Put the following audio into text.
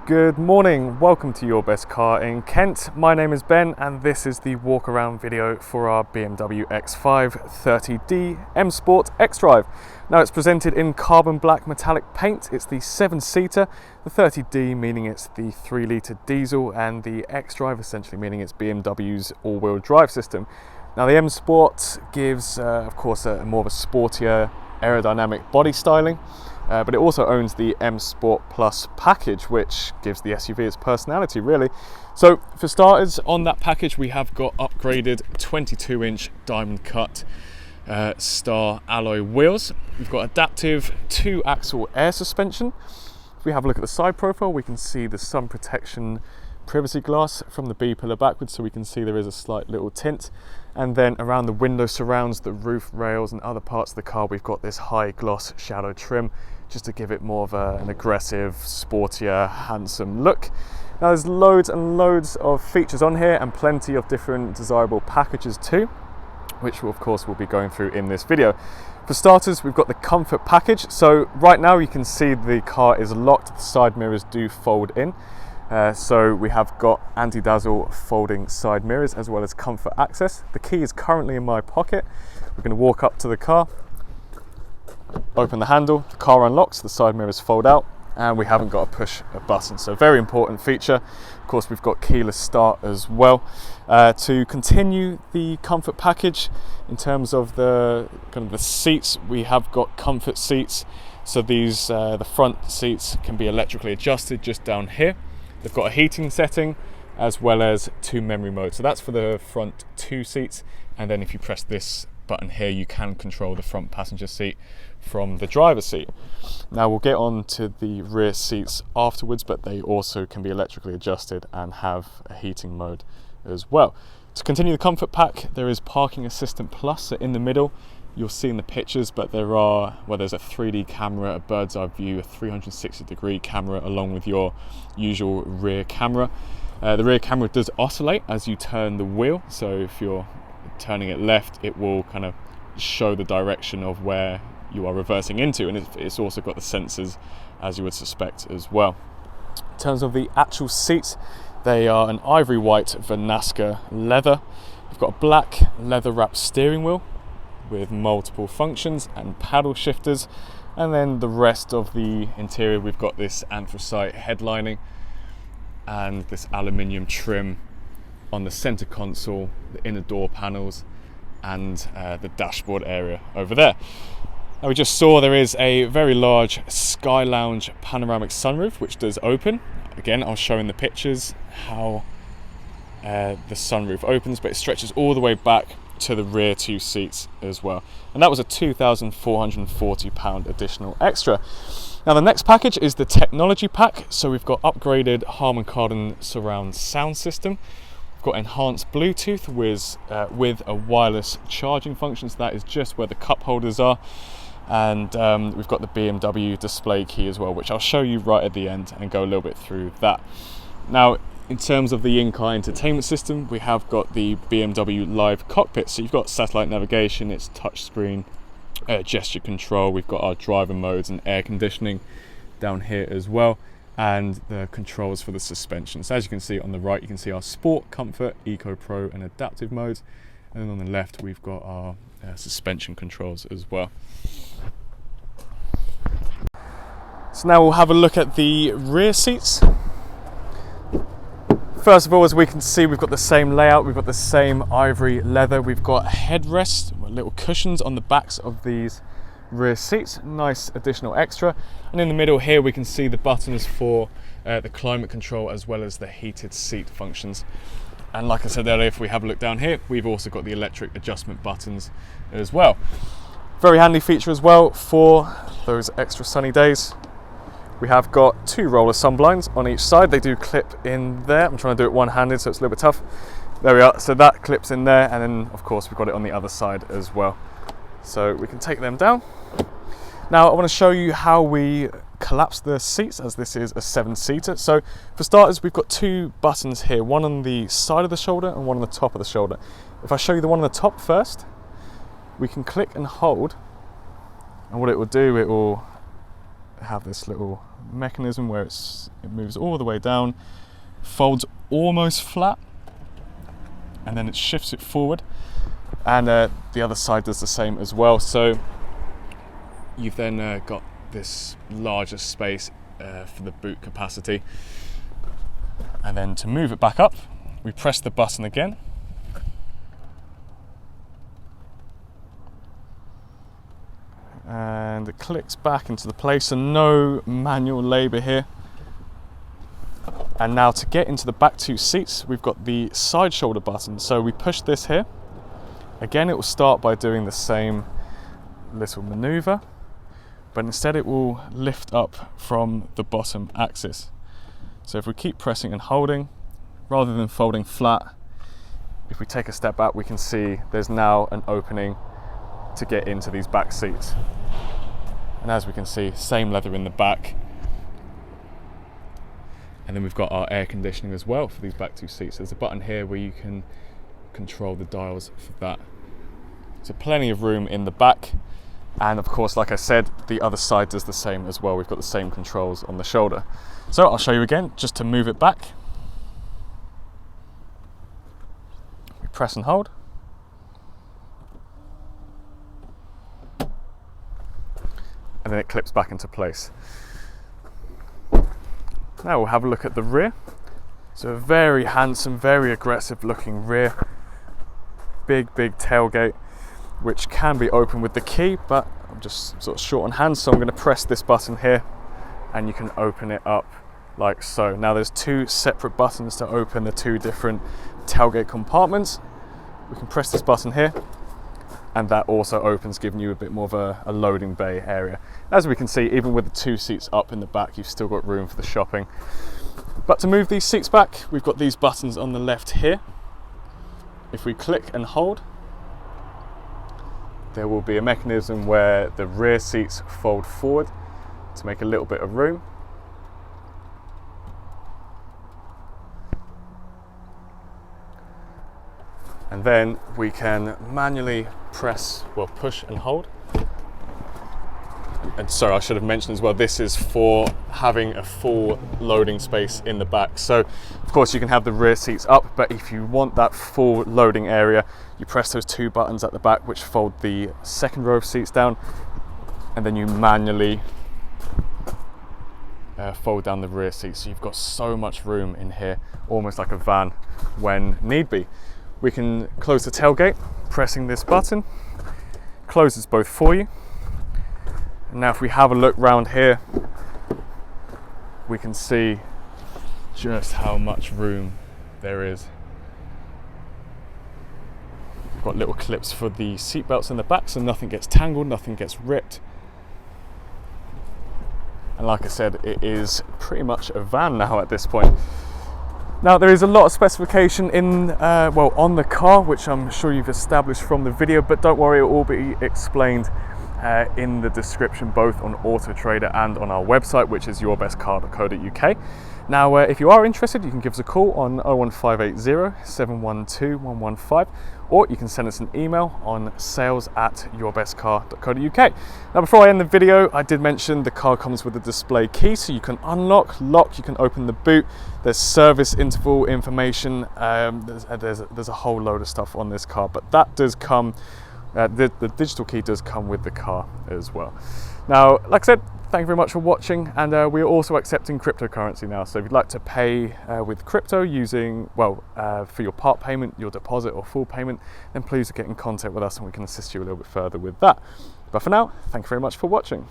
Good morning, welcome to Your Best Car in Kent. My name is Ben and this is the walk around video for our BMW X5 30D M Sport xDrive. Now it's presented in carbon black metallic paint. It's the 7-seater, the 30D meaning it's the 3-litre diesel, and the xDrive essentially meaning it's BMW's all-wheel drive system. Now the M Sport gives of course a more of a sportier aerodynamic body styling. But it also owns the M Sport Plus package, which gives the SUV its personality, really. So for starters, on that package we have got upgraded 22-inch diamond cut star alloy wheels. We've got adaptive 2-axle air suspension. If we have a look at the side profile, we can see the sun protection privacy glass from the B-pillar backwards, so we can see there is a slight little tint. And then around the window surrounds, the roof rails and other parts of the car, we've got this high gloss shadow trim, just to give it more of an aggressive, sportier, handsome look. Now there's loads and loads of features on here and plenty of different desirable packages too, which of course we'll be going through in this video. For starters, we've got the comfort package. So right now you can see the car is locked, the side mirrors do fold in. So we have got anti-dazzle folding side mirrors as well as comfort access. The key is currently in my pocket. We're going to walk up to the car, open the handle, the car unlocks, the side mirrors fold out, and we haven't got to push a button. So very important feature. Of course, we've got keyless start as well. To continue the comfort package, in terms of the seats, we have got comfort seats. So these the front seats can be electrically adjusted just down here. They've got a heating setting as well as 2 memory modes. So that's for the front 2 seats. And then if you press this button here, you can control the front passenger seat from the driver's seat. Now we'll get on to the rear seats afterwards, but they also can be electrically adjusted and have a heating mode as well. To continue the comfort pack, there is Parking Assistant Plus. So in the middle, you'll see in the pictures, but there's a 3D camera, a bird's eye view, a 360-degree camera, along with your usual rear camera. The rear camera does oscillate as you turn the wheel, so if you're turning it left, it will kind of show the direction of where you are reversing into, and it's also got the sensors, as you would suspect, as well. In terms of the actual seats, they are an ivory white Vernasca leather. We've got a black leather wrapped steering wheel with multiple functions and paddle shifters, and then the rest of the interior, we've got this anthracite headlining and this aluminium trim on the center console, the inner door panels, and the dashboard area over there. Now we just saw there is a very large Sky Lounge panoramic sunroof which does open. Again, I'll show in the pictures how the sunroof opens, but it stretches all the way back to the rear 2 seats as well. And that was a £2,440 additional extra. Now the next package is the technology pack. So we've got upgraded Harman Kardon surround sound system. We've got enhanced Bluetooth with a wireless charging function. So that is just where the cup holders are. And we've got the BMW display key as well, which I'll show you right at the end and go a little bit through that. Now, in terms of the in-car entertainment system, we have got the BMW Live Cockpit. So you've got satellite navigation, it's touchscreen, gesture control. We've got our driver modes and air conditioning down here as well, and the controls for the suspension. So as you can see on the right, you can see our Sport, Comfort, Eco Pro and Adaptive modes. And then on the left, we've got our suspension controls as well. So now we'll have a look at the rear seats. First of all, as we can see, we've got the same layout, we've got the same ivory leather, we've got headrests, little cushions on the backs of these rear seats, nice additional extra. And in the middle here we can see the buttons for the climate control as well as the heated seat functions. And like I said earlier, if we have a look down here, we've also got the electric adjustment buttons as well. Very handy feature as well for those extra sunny days. We have got 2 roller sunblinds on each side. They do clip in there. I'm trying to do it one-handed, so it's a little bit tough. There we are. So that clips in there, and then of course we've got it on the other side as well. So we can take them down. Now I want to show you how we collapse the seats, as this is a 7-seater. So for starters, we've got 2 buttons here, one on the side of the shoulder and one on the top of the shoulder. If I show you the one on the top first, we can click and hold, and what it will do, it will have this little mechanism where it moves all the way down, folds almost flat, and then it shifts it forward, and the other side does the same as well. So you've then got this larger space for the boot capacity. And then to move it back up, we press the button again, and it clicks back into the place, so no manual labour here. And now to get into the back two seats, we've got the side shoulder button. So we push this here. Again, it will start by doing the same little manoeuvre, but instead it will lift up from the bottom axis. So if we keep pressing and holding, rather than folding flat, if we take a step back, we can see there's now an opening to get into these back seats. And as we can see, same leather in the back. And then we've got our air conditioning as well for these back two seats. There's a button here where you can control the dials for that. So plenty of room in the back. And of course, like I said, the other side does the same as well. We've got the same controls on the shoulder. So I'll show you again, just to move it back. We press and hold. And then it clips back into place. Now we'll have a look at the rear. So a very handsome, very aggressive looking rear. Big tailgate, which can be opened with the key, but I'm just sort of short on hand, so I'm going to press this button here and you can open it up like so. Now there's two separate buttons to open the two different tailgate compartments. We can press this button here and that also opens, giving you a bit more of a loading bay area. As we can see, even with the two seats up in the back, you've still got room for the shopping. But to move these seats back, we've got these buttons on the left here. If we click and hold, there will be a mechanism where the rear seats fold forward to make a little bit of room. And then we can manually push and hold. And sorry, I should have mentioned as well, this is for having a full loading space in the back. So of course you can have the rear seats up, but if you want that full loading area, you press those two buttons at the back which fold the second row of seats down, and then you manually fold down the rear seats. So you've got so much room in here, almost like a van when need be. We can close the tailgate, pressing this button, closes both for you. And now if we have a look round here, we can see just how much room there is. We've got little clips for the seat belts in the back, so nothing gets tangled, nothing gets ripped. And like I said, it is pretty much a van now at this point. Now there is a lot of specification in, on the car, which I'm sure you've established from the video, but don't worry, it will all be explained in the description, both on Auto Trader and on our website, which is yourbestcar.co.uk. Now, if you are interested, you can give us a call on 01580 712 115, or you can send us an email on sales@yourbestcar.co.uk. Now, before I end the video, I did mention the car comes with a display key, so you can unlock, lock, you can open the boot. There's service interval information. There's a whole load of stuff on this car, but that does come. The digital key does come with the car as well. Now, like I said, thank you very much for watching, and we are also accepting cryptocurrency now. So if you'd like to pay with crypto using, for your part payment, your deposit or full payment, then please get in contact with us and we can assist you a little bit further with that. But for now, thank you very much for watching.